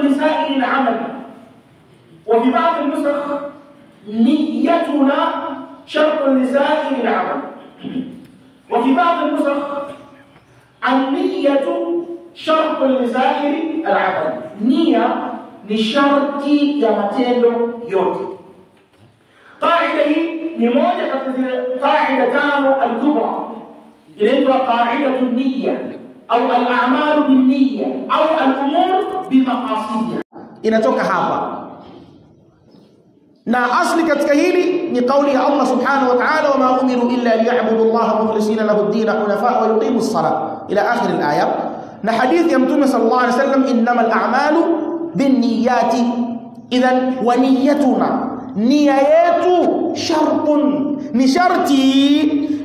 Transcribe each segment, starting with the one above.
لسائر العمل. وفي بعض النسخ نيتنا شرط لسائر العمل. وفي بعض النسخ النية شرط لسائر العمل. نية لشرط ya matendo yote. قاعدة hii ni moja katika قاعدة tano al-kubra, inaitwa قاعدة النية au al-a'mal bin-niyya au al-umur bi-maqasidiha. Inatoka hapa. Na asli katika hili ni kauli ya Allah subhanahu wa ta'ala, wa ma umiru illa liya'budu Allah mukhlisina lahu ad-din hunafa wa yuqimu as-salat ila akhir al-aya. Na hadithi ya Mtume sallallahu alayhi wasallam, innamal a'malu binniyati, idhan wa niyyatuna, nia yetu shartun, ni sharti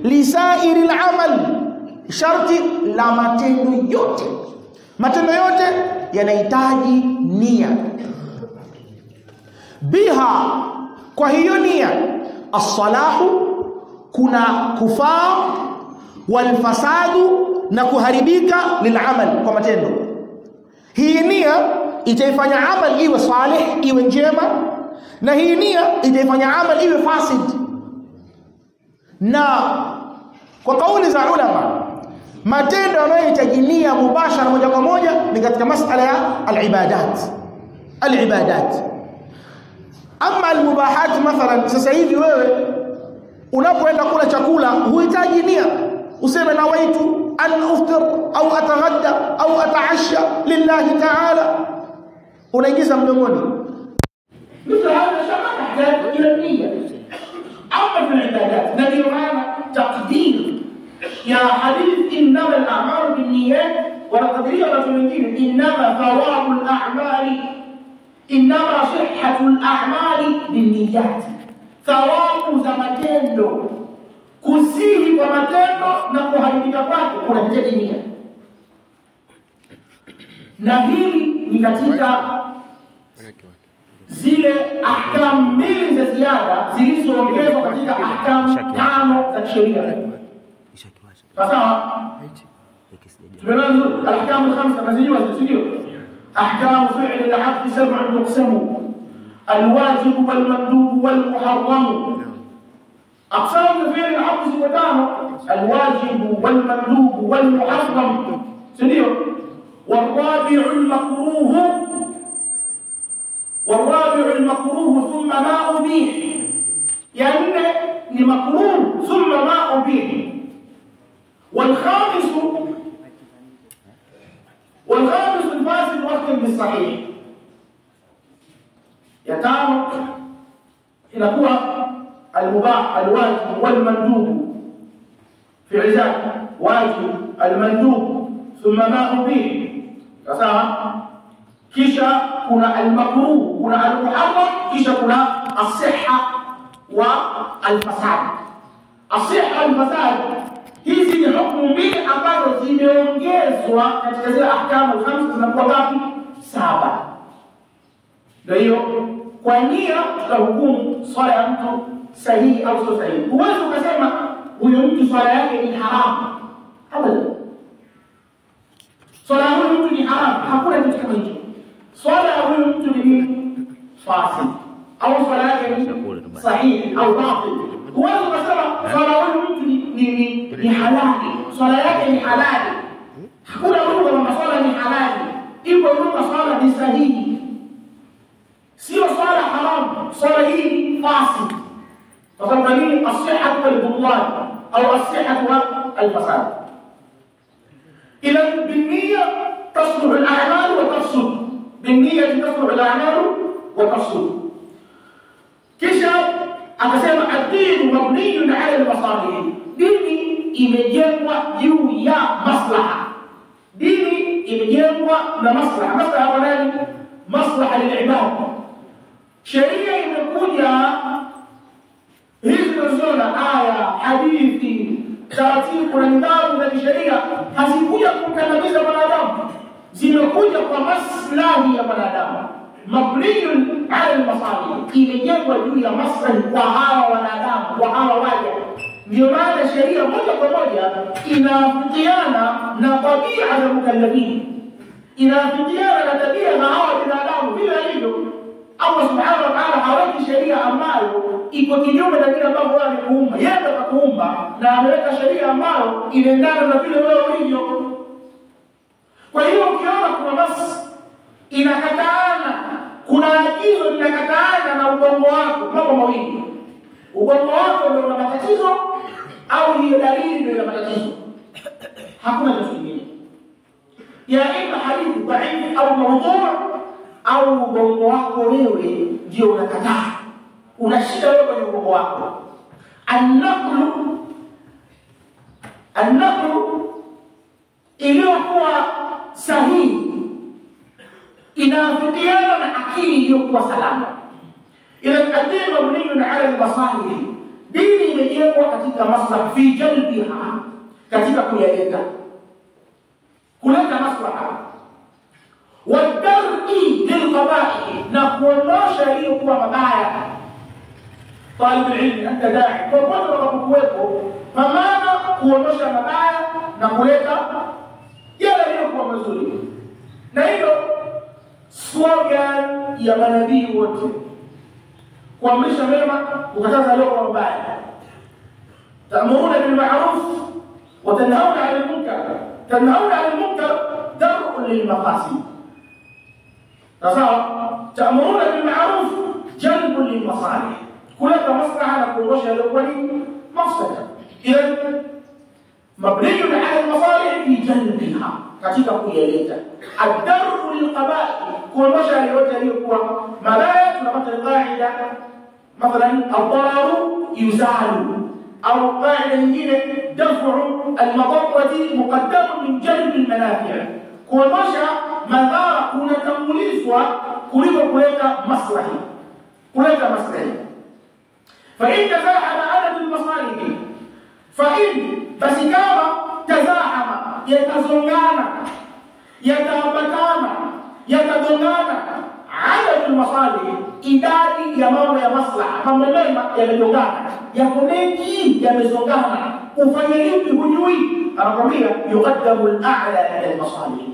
lisairi al-amal, sharti la matendo yote. Matendo yote yanahitaji nia. Biha, kwa hiyo nia, as-salahu, kuna kufaa, wal fasadu, na kuharibika lilamal, kwa matendo. Hii nia itaifanya amal iwe salih, iwe njema, na hii nia itaifanya amal iwe fasid. Na kwa kauli za ulama, matendo yanayohitaji nia mubashara, moja kwa moja, ni katika masala ya al-ibadat. Ama al-mubahat, mathalan, sasa hivi wewe unapoenda kula chakula huhitaji nia, useme nawaitu an uftir au ataghadda au ataasha lillahi ta'ala, unaingiza mdomoni. Mtu hana shaka tahitaji ila nia. Ama في العبادات الذي معنا تقدير يا حديث إنما الأعمال بالنيات، وتقدير رجل إنما ثواب الأعمال، إنما صحة الأعمال بالنيات. ثواب za matendo, kusihi kwa matendo na kuharibika kwake kunahitaji nia. Na hili ni katika zile ahkamu mbili za ziada zilizoongezwa katika ahkamu tano za sheria. Sawa? Tumeona ahkamu khamsa nazijua, sio? أحكام فعل العبد 7 تقسم: الواجب والمندوب والمحرم. أقسام فعل العبد 7: الواجب والمندوب والمحرم، سنيو. والرابع المكروه ثم ما أبيح، يعني لمكروه ثم ما أبيح. والخامس الفاسد واختم بالصحيح. يتام inakuwa المباح الواجب والمندوب في عزاء، واجب المندوب ثم ما أبيح. sawa. Kisha kuna al-makruh, kuna al-muharram, kisha kuna as-sihha wa al-fasad. As-sihha wal-fasad, hizi ni hukumu mbili ambazo zimeongezwa katika zile ahkamu al-khamsa, zinakuwa ngapi? 7. Ndio hiyo kwa nia tutahukumu swala ya mtu sahihi au sio sahihi. Huwezi ukasema huyo mtu swala yake ni haramu. Habari. Swala ya huyo mtu ni haramu, hakuna kitu kama hicho. Swala ya huyo mtu ni fasid au swala yake ni sahihi au batil. Huwezi ukasema swala ya huyo mtu ni halali, swala yake ni halali. Hakuna lugha kama swala ni halali. Ipo lugha swala ni sahihi. Sio swala haramu, swala hii fasid. Kwa sababu nini? As-sihha wal-butlan au as-sihha wal-fasad. إذا بالنية تصلح الأعمال وتفسد، بالنية تصلح الأعمال وتفسد. كيشا akasema ad-din mabniyun 'ala al-masalih, dini imejengwa juu ya maslaha. Dini imejengwa na maslaha. Maslaha gani? Maslaha lil-ibad. Sheria imekuja hizi tunaziona aya, hadithi, taratibu na nidhamu za kisheria hazikuja kumkandamiza mwanadamu, zimekuja kwa maslahi ya mwanadamu. Mabniyun 'ala al-masalih, imejengwa juu ya maslahi kwa hawa wanadamu, kwa hawa waja. Ndio maana sheria moja kwa moja inafikiana na tabia za mukallafin, inafikiana na tabia za hawa binadamu. iko kinyume na kile ambacho wewe amekuumba. Yeye akakuumba na ameweka sheria ambayo inaendana na vile wewe ulivyo. Kwa hiyo ukiona kuna basi inakataana, kuna agizo linakataana na ubongo wako, mambo mawili. Ubongo wako ndio una matatizo au hiyo dalili ndio ina matatizo. Hakuna kitu kingine. Ya ima hadithi dhaifu au mawdhu' au ubongo wako wewe ndio unakataa. Una shida wewe kwenye ubongo wako. An-naqlu iliyokuwa sahihi inafikiana na akili iliyokuwa salama. Ila ad-din mabniyun ala al-masalih, dini imejengwa katika maslaha, fi jalbiha, katika kuleta maslaha, wa dar'i lilqaba'i, na kuondosha iliyokuwa mabaya. Talib ilmi anta da'i, kwa sababu unapokuwepo pamana kuondosha mabaya na kuleta yale yaliyokuwa mazuri. Na hilo slogan ya manabii wote, kuamrisha mema, kukataza yaliyokuwa mabaya. Ta'muruna bil ma'ruf wa tanhauna 'anil munkar. Tanhauna 'anil munkar dar'un lil maqasid. Sawa? Ta'muruna bil ma'ruf jalbun lil masalih. Kuleta maslaha na kuondosha yaliyokuwa ni mafsada. Idan mabniyun 'ala al-masalih fi jalbiha, katika kuyaleta. Ad-dar'u lil qaba'i, kuondosha yote yaliyokuwa mabaya. Tunapata qaida mathalan ad-dararu yuzalu, au qaida nyingine daf'u al-madarrati muqaddamun min jalb al-manafi', kuondosha madhara kunatangulizwa kuliko kuleta maslahi. فإن تزاحم عدد المصالح، فإن بس كما تزاحم يتزونغانا يتابتانا يتدونغانا عدد المصالح، idadi ya mambo ya maslaha, mambo mema yamezongana, yako mengi yamezongana, ufanye lipi hujui? Anakwambia yuqaddamu al-a'la min al-masalih,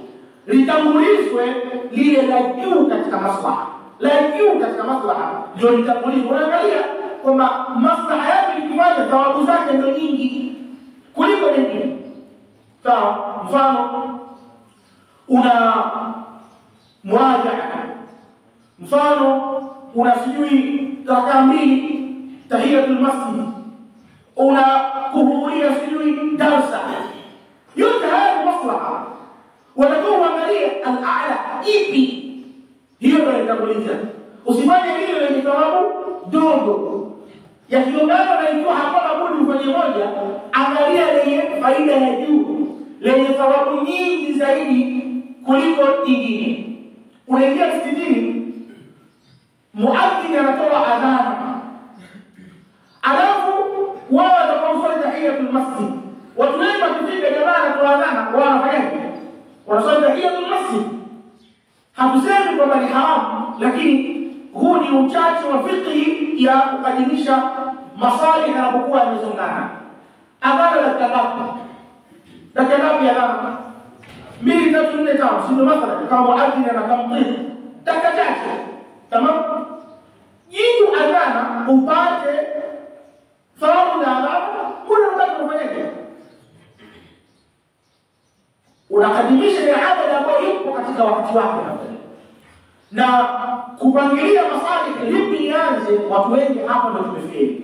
litangulizwe lile la juu katika maslaha. La juu katika maslaha ndio litangulizwe. Unaangalia kwamba maslaha yake ikifanya thawabu zake ndio nyingi kuliko nyingine. Sawa? Mfano una muraja'a, mfano una sijui rakaa mbili tahiyatul masjid, una kuhudhuria sijui darasa. Yote haya ni maslaha. Watakuwa uangalie al-a'la ipi, hiyo ndio itakuliza. Usifanye hilo lenye thawabu dogo yakilingana na ikiwa hapana budi ufanye moja, angalia lenye faida ya juu, lenye thawabu nyingi zaidi kuliko nyingine. Unaingia msikitini, muadhdhin anatoa adhana, alafu wao watakusali tahiyatul masjid. Watu wengi wakifika jamaa anatoa adhana, wao wanafanyaje? Wanasali tahiyatul masjid. Hatusemi kwamba ni haramu, lakini huu ni uchache wa fiqhi ya kukadimisha masalih yanapokuwa yamezongana. Adhana dakika ngapi ya adhana? 2, 3, 4, 5, sio mathalan kama muadhdhin anakamtia dakika chache. Tamam? Jibu adhana upate thawabu ya adhana, unataka kufanyaje? Unakadimisha ile ibada ambayo ipo katika wakati wake, na kupangilia masalih lipi ianze. Watu wengi hapa ndio tumefeli.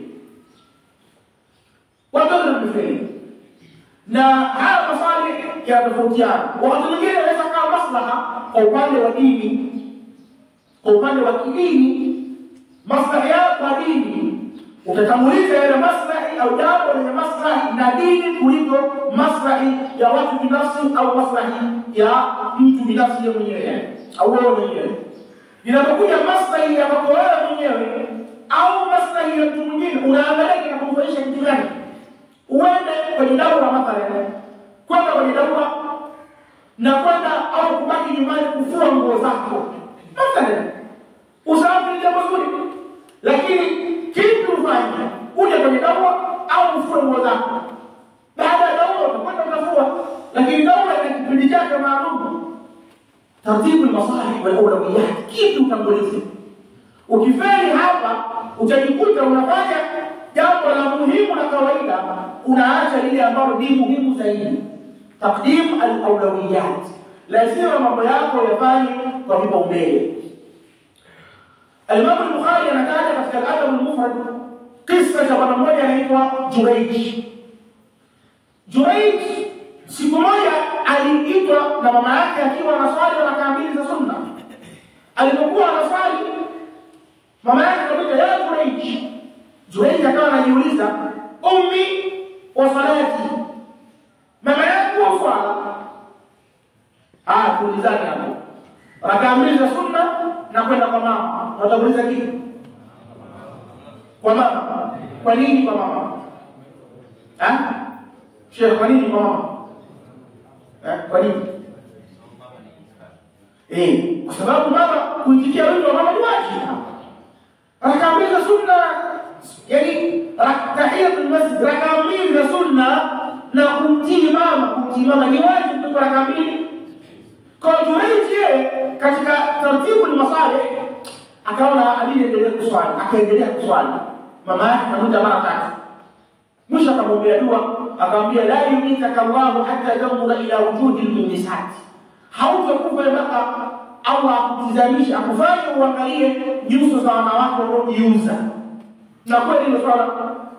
Na haya masalih yanatofautiana. Wakati mwingine inaweza kuwa maslaha kwa upande wa dini, kwa upande wa kidini, maslahi yako kwa dini utatanguliza yale maslahi au jambo lenye maslahi na dini kuliko maslahi ya watu binafsi au maslahi ya mtu binafsi yeye mwenyewe au wewe mwenyewe. Inapokuja maslahi ya wako wewe mwenyewe au maslahi ya mtu mwingine, unaangalia kinakufanisha kitu gani? Uende kwenye dawa mathalan, kwenda kwenye dawa na kwenda au kubaki nyumbani kufua nguo zako mathalan, usafi ni jambo zuri, lakini kitu ufanye uje kwenye dawa au ufue nguo zako. Baada ya dawa utakwenda kufua, lakini dawa ina kipindi chake maalum. Taratibu masalih wal awlawiyat, kitu utangulize. Ukifeli hapa utajikuta unafanya jambo la muhimu na kawaida, unaacha lile ambalo ni muhimu zaidi. Taqdim al-awlawiyat, lazima mambo yako yafanye kwa vipaumbele. Al-Imam al-Bukhari anataja katika al-Adab al-Mufrad kisa cha bwana mmoja anaitwa Jurayj. Jurayj siku moja aliitwa na mama yake akiwa anaswali rakaa mbili za sunna. Alipokuwa anaswali, mama yake akamwita, ya Jurayj. Jurayj akawa anajiuliza, ummi wa salati, mama yangu wa swala. Kuulizani hapo, rakaa mbili za sunna na kwenda kwa mama, unatauliza kitu kwa mama. Kwa nini kwa mama? Sheikh, kwa nini kwa mama? Kwa nini? Kwa sababu mama, kuitikia wito wa mama ni wajibu. Rakaa mbili za sunna, yani tahiyatul masjid, rakaa mbili za sunna na kumtii mama ni wajibu kwa rakaa mbili. Kwa Jurayj katika taratibu al-masalih akaona aliendelea kuswali, akaendelea kuswali. Mama yake anamuita mara tatu. Mwisho akamwambia dua, akamwambia, la yumitaka Allah hatta tanzura ila wujudi al-munisat. Hautakufa mpaka Allah akutizamisha, akufanye uangalie nyuso za wanawake wanaojiuza. Na kweli hilo swala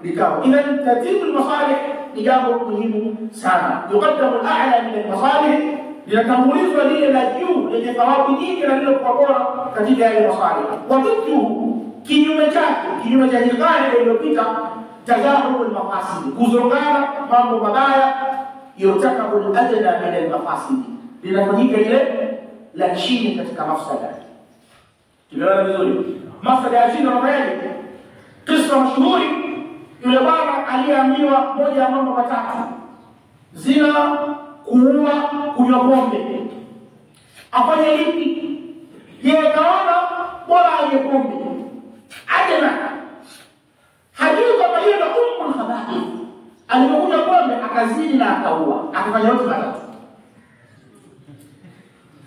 likawa. Idhan taratibu al-masalih ni jambo muhimu sana. Yuqaddamu al-a'la min al-masalih, linatangulizwa lile la juu lenye thawabu nyingi na lile kwa bora katika yale masalih. Watutu kinyume chake, kinyume cha hikaya iliyopita, tadahuru al-mafasid, kuzongana mambo mabaya, yutakabu al-adna min al-mafasid, linafanyika ile la chini katika mafsada. Tumeona vizuri mafsada ya chini na mbele. Kisa mashuhuri, yule bwana aliambiwa moja ya mambo matatu: zina, kuua, kunywa pombe. Afanye lipi? Yeye kaona bora aje pombe. Ajena hajui kwamba hiyo ndio ummul khaba'ith. Alipokuja pombe akazini na akaua, akafanya yote matatu.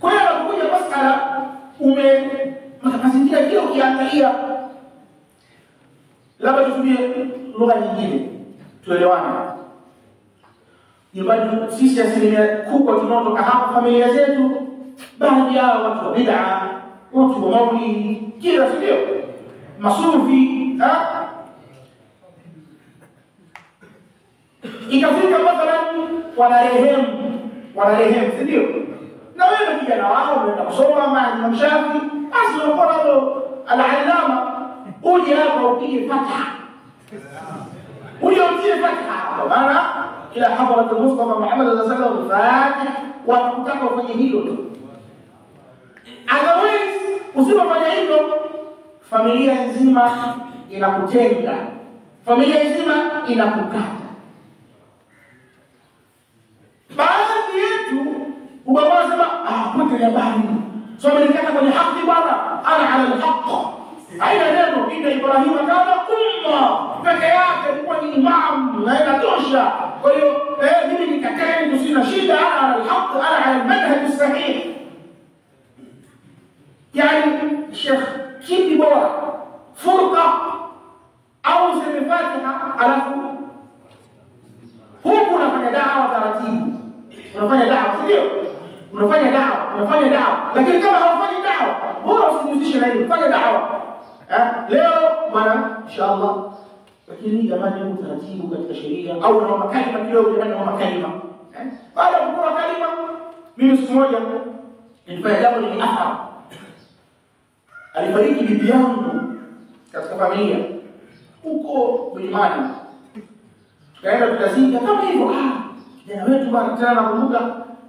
Kwa hiyo anapokuja masala mazingira hiyo ukiangalia, labda tutumie lugha nyingine tuelewane. Nyumbani sisi asilimia kubwa tunaotoka hapa, familia zetu, baadhi yao watu wa bid'a, watu wa maulidi, kila sio masufi. Ikafika mathalan wanarehemu, si ndio? Na wewe kijana wao unaenda kusoma maana mshafi, basi unakuwa nalo al-allama, uje hapa upige fatha. Uje upige fatha. Maana ila hadhrat al-Mustafa Muhammad sallallahu alaihi wasallam wanakutaka ufanye hilo tu. Otherwise usipofanya hivyo, familia nzima inakutenga, familia nzima inakukata. Baadhi yetu ubaba sema pote habari, so amelikata kwenye haki bwana, ana ala al-haq. Aina neno inna Ibrahim kana umma, peke yake alikuwa ni imam na inatosha. Kwa hiyo mimi nikakae ndio sina shida, ana ala al-haq, ana ala al-manhaj as-sahih. Yani Sheikh, kipi bora, furqa au sema Fatiha alafu huku unafanya dawa taratibu? Unafanya dawa, sio? Unafanya dawa. Lakini kama haufanyi dawa, bora usijihusishe na hilo, fanya dawa. Leo bwana inshallah, lakini jamani ni taratibu katika sheria, au naomba kalima kidogo, jamani naomba kalima. Baada ya kutoa kalima, mimi siku moja nilifanya jambo lenye athari. Alifariki bibi yangu katika familia huko Mlimani. Tukaenda tukazika kama hivyo. Kijana wetu bwana, tena nakumbuka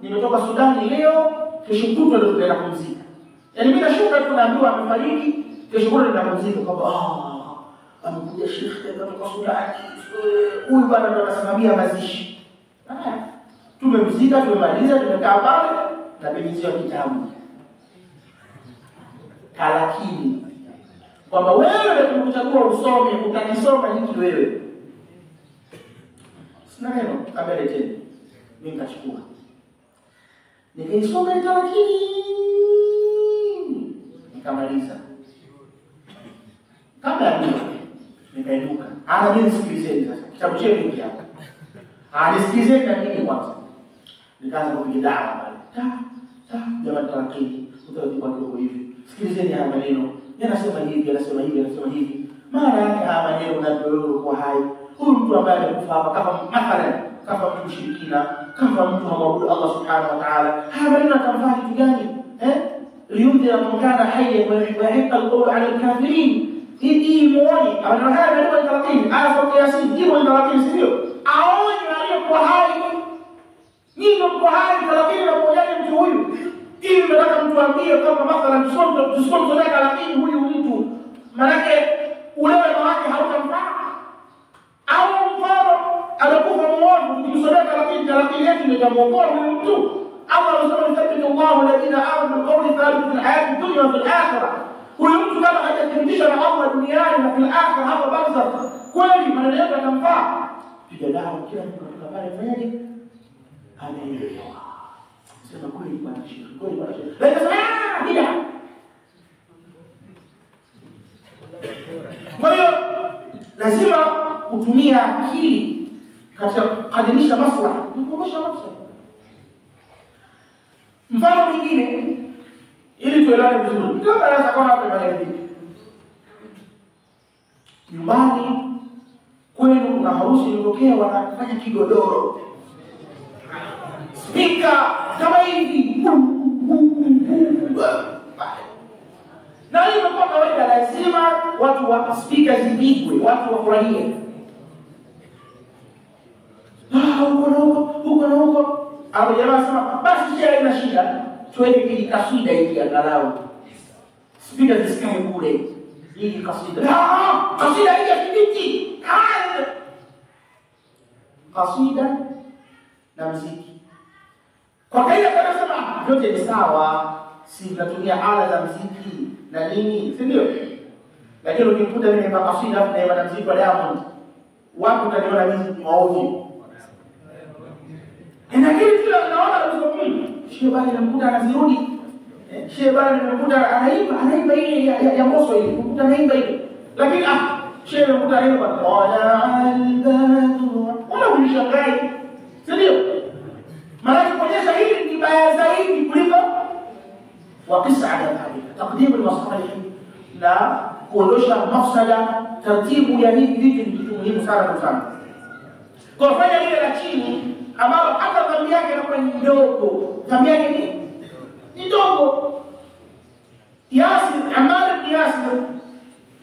nimetoka Sudani leo, kesho kutwa ndio tunaenda kumzika. Yaani mimi nashuka tu naambiwa amefariki, kesho kutwa ndio kumzika, kwamba amekuja shekhe kutoka Sudani. Huyu bwana ndio anasimamia mazishi. Tumemzika, tumemaliza, tumekaa pale na bibizia kitabu. Kalakini kwamba wewe umechagua usome, utakisoma hiki wewe. Sina neno kabla tena. Mimi nikachukua. Nikaisoma kalakini. Nikamaliza. Kabla ya nikainuka. Mimi nisikilizeni sasa. Kitabu chetu hiki hapa. Nisikilizeni na mimi kwanza. Nikaanza kupiga dawa pale. Jamani tarakini, utaratibu wako hivi. Sikilizeni haya maneno. Yanasema hivi, yanasema hivi, yanasema hivi. Maana yake haya maneno unatoa kwa hai. Huyu mtu ambaye amekufa hapa kama mathalan, kama mtu mshirikina, kama mtu hamwabudu Allah subhanahu wa ta'ala. Haya maneno atamfanya kitu gani? Liyundhira man kana hayyan wa yahiqqa al-qawlu 'ala al-kafirin. Hii muone, anataka maneno ya tarakini, aya sauti ya Yasin, hiyo ndio tarakini sio? Aonye aliyekuwa hai. Nyinyi mko hai tarakini na kuonyesha mtu huyu. Ili nataka mtuambie kama mathalan tusomzoleka lakini huyu mtu manake ulewe wake hautamfaa. Au mfano anakufa muovu tukisomeka lakini yetu ndio tamuokoa huyu mtu. Allah anasema thabbitu Allahu alladhina amanu bil qawli thabit fil hayati dunya wa fil akhirah. Huyu mtu kama hajathibitisha na Allah duniani na fil akhirah hapa barza kweli maneno yake yatamfaa. Piga dawa kila mtu kutoka pale fanyaje? Anaelewa. Sema kweli bwana Sheikh, kweli bwana Sheikh. Bila. Kwa hiyo lazima kutumia akili katika kukadirisha maslaha, kukomesha maslaha. Mfano mwingine ili tuelewane vizuri. Kama darasa kwa hapa maelezo. Nyumbani kwenu kuna harusi iliyotokea wanafanya kigodoro. Spika kama hivi. Na hiyo kwa kawaida lazima watu wa spika zipigwe, watu wafurahie. Huko. Hapo jamaa sema basi shia ina shida. Tuweke kile kaswida hiki angalau. Spika zisikae kule. Hii kaswida. Kaswida hii ya kibiti. Kaswida na muziki. Kwa kaida tunasema vyote ni sawa, si tunatumia ala za muziki na nini, si ndio? Lakini ukikuta mimi na kaswida na ibada muziki wa Diamond, watu wataniona mimi ni waovu. Lakini kila naona mzungumzo, shehe bali namkuta anazirudi. Shehe bali namkuta anaimba ile ya moso ile, namkuta anaimba ile. Lakini shehe namkuta anaimba wala albadu. Wala unishangai. Si ndio? Maana kuonyesha hili ni baya zaidi kuliko wakisa ala dhalika. Taqdim al-masalih la kuondosha mafsada, taratibu ya hivi vitu ni kitu muhimu sana. Kwa fanya ile la chini ambao hata dhambi yake inakuwa ni ndogo. Dhambi yake ni ndogo. Ammar ibn Yasir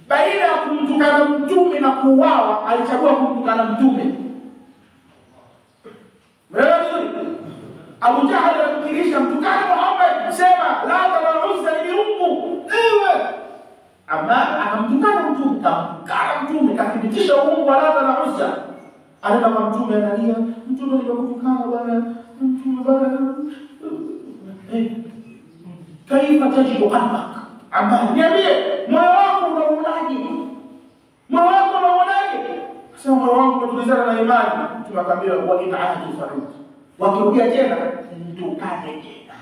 baina ya kumtukana mtume na kuuawa alichagua kumtukana mtume. Abu Jahal alifikirisha mtukane Muhammad kusema la tanauza ni Mungu. Amma akamtukana mtume kathibitisha uungu wa la tanauza. Anaenda kwa mtume analia, mtume alikutukana bwana, mtume bwana. Kaifa tajibu qalbak? Amma niambie moyo wako unaonaje? Moyo wako unaonaje? Sasa moyo wangu umetulizana na imani. Tunakwambia wa in'ahdi farud. Wakirudia tena nitukane tena.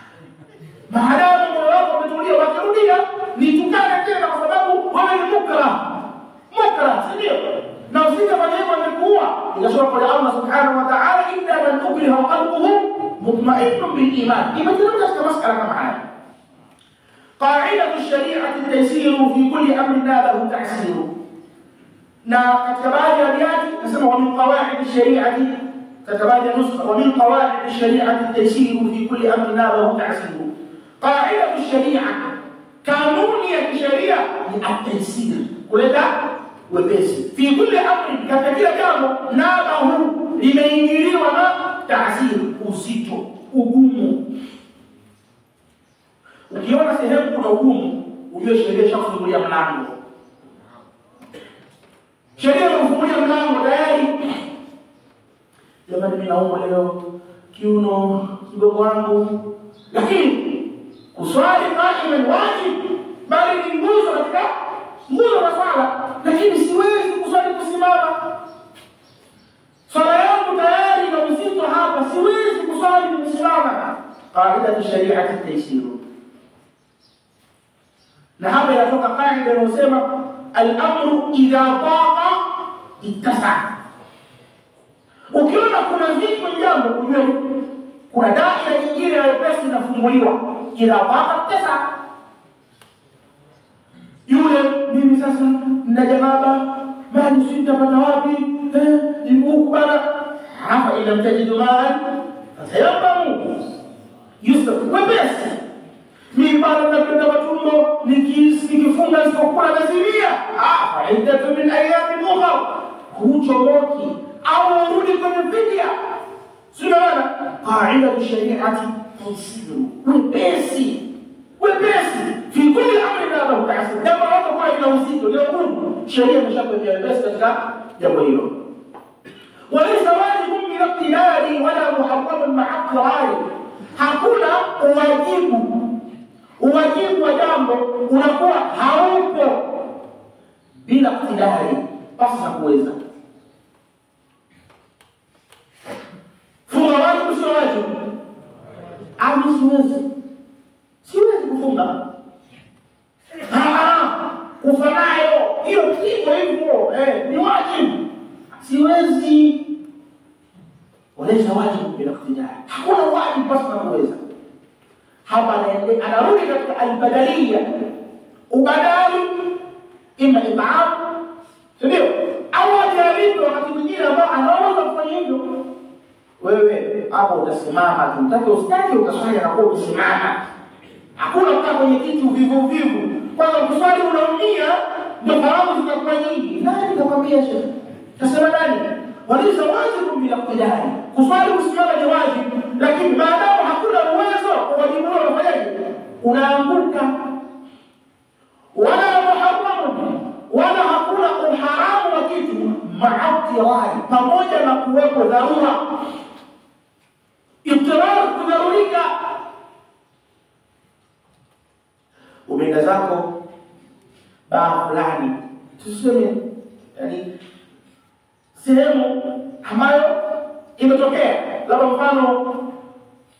Maadamu moyo wako umetulia wakirudia nitukane tena kwa sababu wewe ni mukra, si ndio? Na usingefanya hivyo angekuwa. Inasema kwa Allah subhanahu wa ta'ala illa man ukriha wa qalbuhu mutma'innun bil iman. Imeteremka katika masala kama haya. Qa'idatu ash-shari'ati at-taysiru fi kulli amrin lahu ta'siru. Na katika baadhi ya ayati nasema wa min qawa'id ash-shari'ati تتبادل نسخة ومن قواعد الشريعة التيسير في كل أمر له تعسير. قاعدة الشريعة قانونية الشريعة التيسير ولذا وبس في كل أمر كتكيل كامو نابه لمينجري وما تعسير uzito ugumu. Ukiona sehemu kuna ugumu ujue sheria shakufungulia mlango. Sheria inafungulia mlango tayari. Jamani mimi naomba leo kiuno mgongo wangu. Lakini kuswali qa'iman wajib bali ni nguzo katika nguzo za swala. Lakini siwezi kuswali kusimama. Swala yangu tayari na uzito hapa siwezi kuswali kusimama. Qaida ya sharia at-taysir. Na hapa inatoka qaida inayosema al-amru idha taqa ittasa. Ukiona kuna vitu jambo ujue kuna daira nyingine ya pesa inafunguliwa, ila ittasa. Yule mimi sasa na jamaa mali sitapata wapi? Mungu bana hapa ila mtajidu mali atayambamu Yusuf wepesi. Mimi bana napenda matumbo nikifunga sokula nazimia faida min ayami ukhra huchomoki au urudi kwenye fidia. Sio bana qaida shari'ati tusiru wepesi fi kulli amrin lahu ta'asir. Jambo lako kwa ila uzito leo Mungu sheria imeshakwambia wepesi katika jambo hilo. وليس واجب بالاقتدار ولا محرم مع اقرار. Hakuna uwajibu wa jambo unakuwa haupo bila iktidari, basi na kuweza. Funga wajibu sio wajibu. Siwezi kufunga. Kufanayo hiyo kitu hivyo ni wajibu. Siwezi. Walaisa wajibu bila iktidari. Hakuna wajibu basi na kuweza. Hapa anarudi katika albadaliya. Ubadali ima ib'ad, ndio au ajaribu wakati mwingine ambao anaweza kufanya hivyo. Wewe hapo utasimama tu, utaki ustaki utaswali na kwa usimama. Hakuna kukaa kwenye kitu vivu. Kwanza kuswali unaumia, ndio fahamu zitakuwa nyingi. Nani kakwambia shehe? Tasema nani? Walaisa wajibu bila iktidari. Kuswali kusimama ni wajibu, lakini maadamu hakuna uwezo wajibu wao unafanyaje? Unaanguka. Wala muharram, wala hakuna uharamu wa kitu ma'atirari, pamoja na kuwepo dharura. Ibtirar kudharurika. Umeenda zako baa fulani, tuseme yani sehemu ambayo imetokea, labda mfano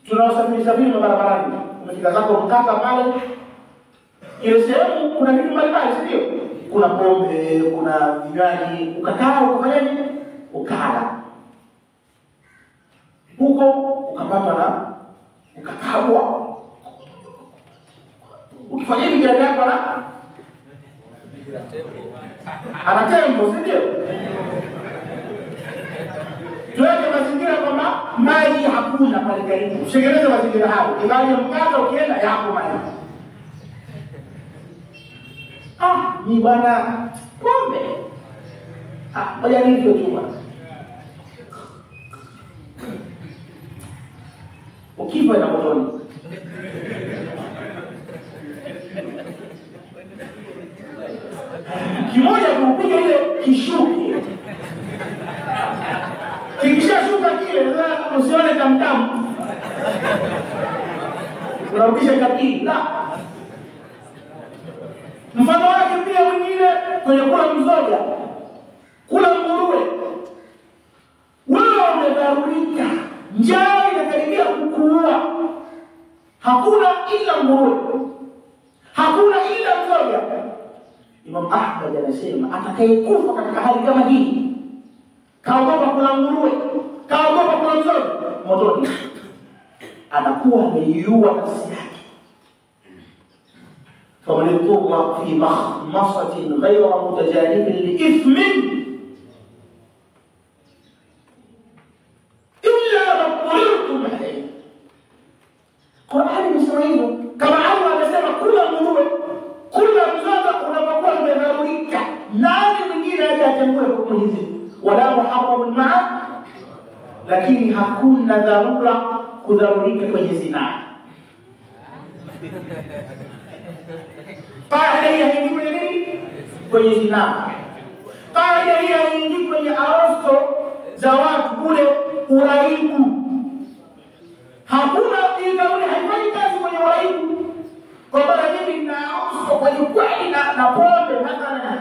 tunawasafiri barabarani, umefika zako Mkapa pale, ile sehemu kuna vitu mbalimbali, sio? Kuna pombe, kuna vinywaji, ukakaa ukafanyaje? Ukala. Huko ukapata na ukakabwa. Ukifanya hivi jirani yako ana tembo, sio? Tuweke mazingira kwamba maji hakuna pale karibu. Ushengeleze mazingira hayo. Ingawa mkata ukienda yapo maji. Ni bwana pombe. Moja hivyo tu bwana. Ukifa na motoni. Kimoja kupiga ile kishuki. Kikishashuka kile, usione tamtamu. Unarudisha kabili. La. Mfano wake pia mwingine kwenye kula mzoga. Kula nguruwe. Wewe umedharurika. Njaa inakaribia kukuua. Hakuna ila nguruwe. Hakuna ila mzoga. Imam Ahmad anasema atakayekufa katika hali kama hii, kaogopa kula nguruwe, kaogopa kula mzoga, motoni, anakuwa ameiua nafsi yake. فمن اضطر في مخمصة غير متجانب لإثم إلا ما اضطررتم عليه. Qur'ani imesema kama Allah amesema kula nguruwe, kula mzoga unapokuwa umedharurika. Nani mwingine aje atambue hukumu hizi? Wala muharram ma'a, lakini hakuna dharura kudharurika kwenye zina. Kaida hii haingii kwenye nini? Kwenye zina. Kaida hii haingii kwenye arosto za watu kule uraibu. Hakuna kauli haifanyi kazi kwenye uraibu. Kwa maana mimi nina arosto kwa kweli na pombe mathalan.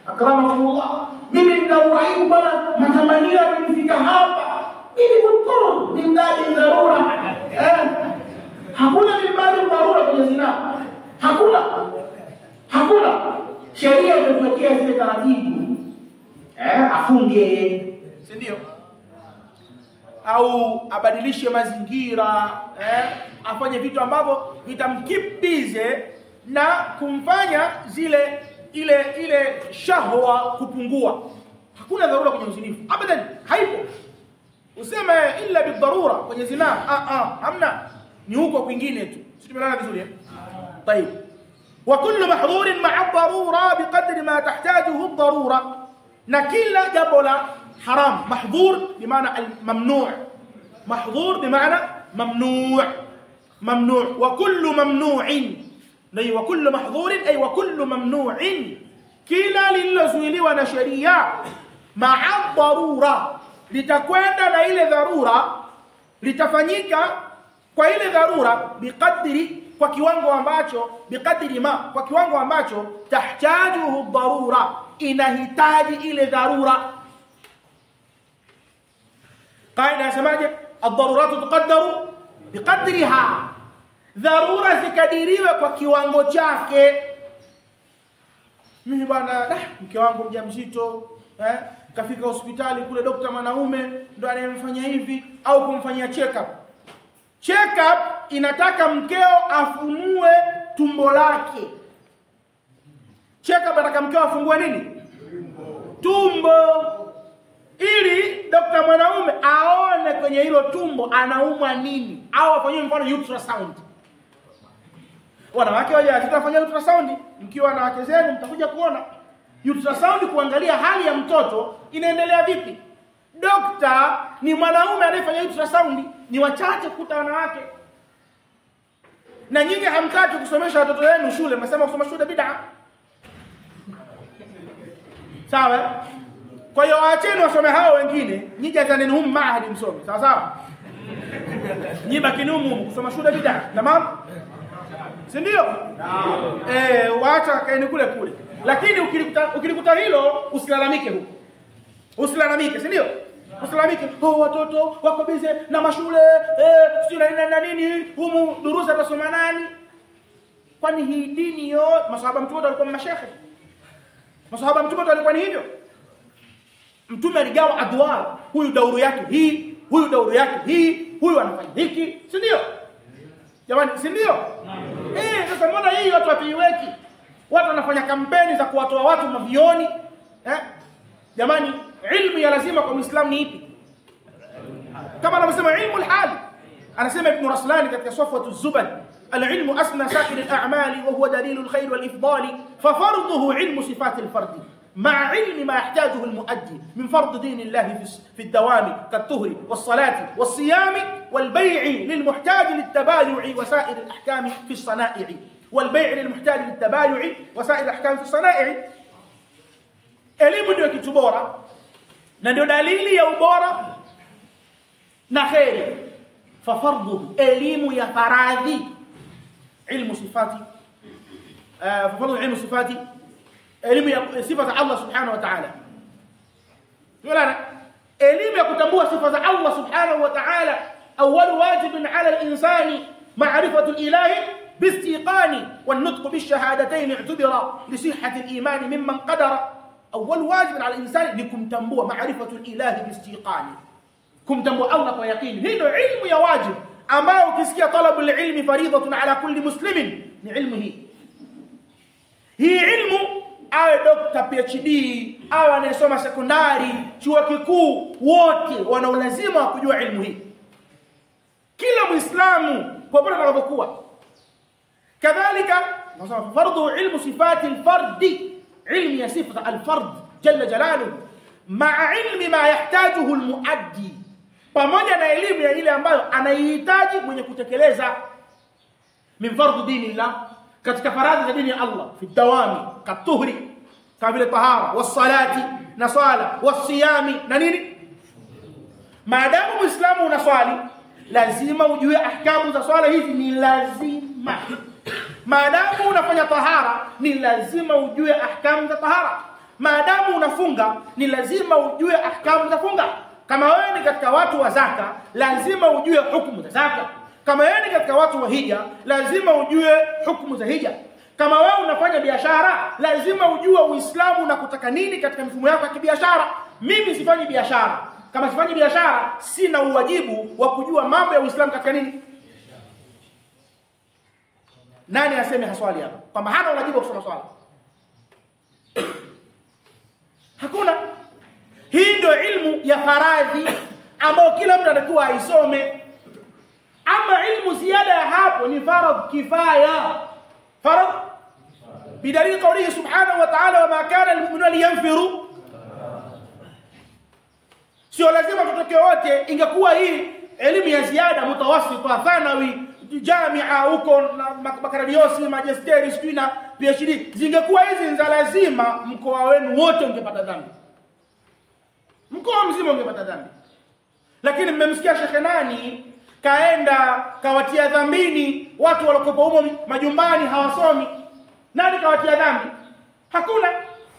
Akramakumullah. Mimi nina uraibu bwana, matamanio yamenifika hapa. Mimi mkoro ni ndani dharura. Hakuna mbali dharura kwenye zina. Hakuna. Sheria imetuwekea zile taratibu. afunge, si ndio? Au abadilishe mazingira, afanye vitu ambavyo vitamkeep busy na kumfanya ile shahwa kupungua. Hakuna dharura kwenye uzinifu abadan, haipo. Useme illa bidharura kwenye zina, hamna, ni huko kwingine tu. Sisi tumelala vizuri. طيب وكل محظور مع الضروره بقدر ما تحتاجه الضروره. Na kila jambo la haram, mahdhur bimaana al-mamnu', mahdhur bimaana mamnu', mamnu'. Wa kullu mamnu'in, na wa kullu mahdhurin ay wa kullu mamnu'in, kila lililozuiliwa na sharia ma'a dharura, litakwenda na ile dharura, litafanyika kwa ile dharura biqadri, kwa kiwango ambacho, biqadri ma, kwa kiwango ambacho tahtajuhu dharura, inahitaji ile dharura. Qaida yasemaje? Ad-daruratu tuqaddaru biqadriha, dharura zikadiriwe kwa kiwango chake. Mimi bwana, mke wangu mjamzito, kafika hospitali kule, daktari mwanaume ndo anayemfanya hivi, au kumfanyia check up. Check up inataka mkeo afumue tumbo lake. Check up inataka mkeo afungue nini? Tumbo, ili daktari mwanaume aone kwenye hilo tumbo anaumwa nini, au afanyie mfano ultrasound. Wanawake wajawazito wafanyia ultrasound, mkiwa na wake zenu mtakuja kuona ultrasound, kuangalia hali ya mtoto inaendelea vipi. Daktari ni mwanaume anayefanya ultrasound, ni wachache kukuta wanawake. Na nyinyi hamtaki kusomesha watoto wenu shule, mnasema kusoma shule bid'a. Sawa? Kwa hiyo waacheni wasome hao wengine, nyinyi jazaneni humu maahadi msome. Sawa sawa? Nyinyi bakini humu kusoma shule bid'a. Tamam? Si ndio? Waacha kaeni kule kule. Lakini ukilikuta hilo usilalamike huko. Usilalamike, si ndio? Usilalamike, watoto wako bize na mashule, sio na nini, humu durusa tasoma nani? Kwani hii dini yote masahaba mtume walikuwa mashekhe? Masahaba mtume walikuwa ni hivyo? Mtume aligawa adwar, huyu dauru yake hii, huyu dauru yake hii, huyu anafanya hiki, si ndio? Jamani, si ndio? Sasa mbona hii watu watuiweki? Watu wanafanya kampeni za kuwatoa watu mavioni. Jamani, ilmu ya lazima kwa Muislamu ni ipi? Kama anavyosema ilmu al-hal, anasema Ibn Raslan katika Safwatu az-Zubad, al-ilmu asna sa'ir al-a'mali wa huwa dalilu al-khair wal-ifdali, fa farduhu ilmu sifat al-fard مع علم ما يحتاجه المؤدي من فرض دين الله في الدوام كالطهر والصلاة والصيام والبيع للمحتاج للتبايع وسائر الأحكام في الصنائع، والبيع للمحتاج للتبايع وسائر الأحكام في الصنائع. Elimu ndio kitu bora na ndio dalili ya ubora na khairi. Fa fardu, elimu ya faradhi, ilmu sifati, fa fardu ilmu sifati, elimu ya sifa za Allah subhanahu wa ta'ala. Wala elimu ya kutambua sifa za Allah subhanahu wa ta'ala, awwal wajibin 'ala al-insani ma'rifatu al-ilahi biistiqani wan nutq bish-shahadatayn i'tubira li sihhati al-iman mimman qadara. أول واجب على الإنسان لكم تنبوه معرفة الإله باستيقانه، كم تنبوه الله ويقين. هنا علم يا واجب، أما كسكي طلب العلم فريضة على كل مسلم. علمه هي علم أو دكتور PhD أو anayesoma sekondari, chuo kikuu, wote wana lazima kujua ilmu hii. Kila Muislamu popote atakapokuwa. Kadhalika nasema fardu ilmu sifati al-fardi, علم صفة الفرد جل جلاله مع علم ما يحتاجه المؤدي، pamoja na elimu ya ile ambayo anahitaji mwenye kutekeleza min fardhu dinillah, katika faradhi za dini ya Allah, fi dawami katuhri, kama vile tahara, wassalati na swala, wasiyami na nini. Maadamu Muislamu unaswali, lazima ujue ahkamu za swala hizi, ni lazima. Maadamu unafanya tahara, ni lazima ujue ahkamu za tahara. Maadamu unafunga, ni lazima ujue ahkamu za funga. Kama wewe ni katika watu wa zaka, lazima ujue hukumu za zaka. Kama wewe ni katika watu wa hija, lazima ujue hukumu za hija. Kama wewe unafanya biashara, lazima ujue Uislamu unakutaka nini katika mifumo yako ya kibiashara. Mimi sifanyi biashara. Kama sifanyi biashara, sina uwajibu wa kujua mambo ya Uislamu katika nini? Nani aseme haswali hapa kwamba hana uwajibu wa kusoma swala? Hakuna. Hii ndio ilmu ya faradhi ambayo kila mtu anatakiwa aisome. Ama ilmu ziada ya hapo ni faradh kifaya. Faradh bidalili qawlihi subhanahu wa ta'ala, wama kana almu'minuna liyanfiru. Sio lazima tutoke wote. Ingekuwa hii elimu ya ziada mutawassita, thanawi, jamia huko na bakaradiosi, magisteri, sina PhD, zingekuwa hizi za lazima, mkoa wenu wote ungepata dhambi. Mkoa mzima ungepata dhambi. Lakini mmemsikia shekhe nani kaenda kawatia dhambini watu walokopa humo majumbani hawasomi. Nani kawatia dhambi? Hakuna.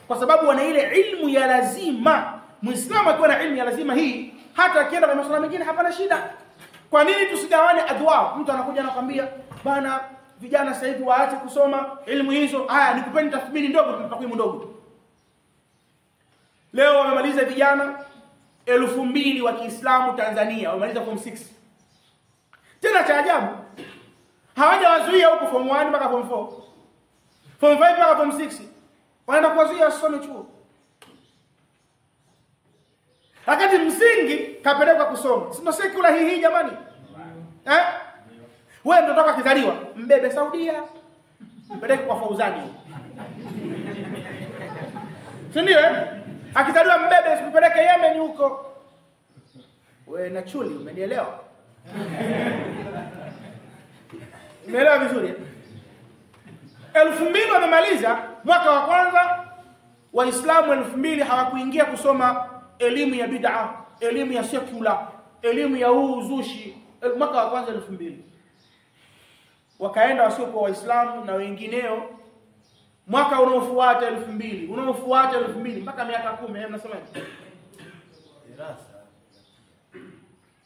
Kwa sababu wana ile ilmu ya lazima. Muislamu akiwa na ilmu ya lazima hii, hata akienda kwa masuala mengine hapana shida. Kwa nini tusigawane adwa? Mtu anakuja anakuambia, bana vijana sasa hivi waache kusoma ilmu hizo. Haya, nikupeni tathmini ndogo, takwimu ndogo. Leo wamemaliza vijana 2000 wa Kiislamu Tanzania, wamemaliza form 6. Tena cha ajabu, hawajawazuia huko form 1 mpaka form 4. Form 5 mpaka form 6. Wanaenda kuwazuia wasome chuo. Wakati msingi kapelekwa kusoma. Si ndio sekula hii jamani? Wewe ndio toka kizaliwa, mbebe Saudia, mpeleke kwa Fauzani. Si ndio? Akizaliwa mbebe usipeleke Yemen huko. Wewe na chuli, umenielewa? Umeelewa vizuri? 2000 wamemaliza mwaka wa kwanza. Waislamu 2000 hawakuingia kusoma elimu ya bid'a, elimu ya secular, elimu ya uzushi. Mwaka wa kwanza 2000 wakaenda wasiokuwa Waislamu na wengineo. Mwaka unaofuata 2000, unaofuata 2000 mpaka miaka 10. Mnasemaje?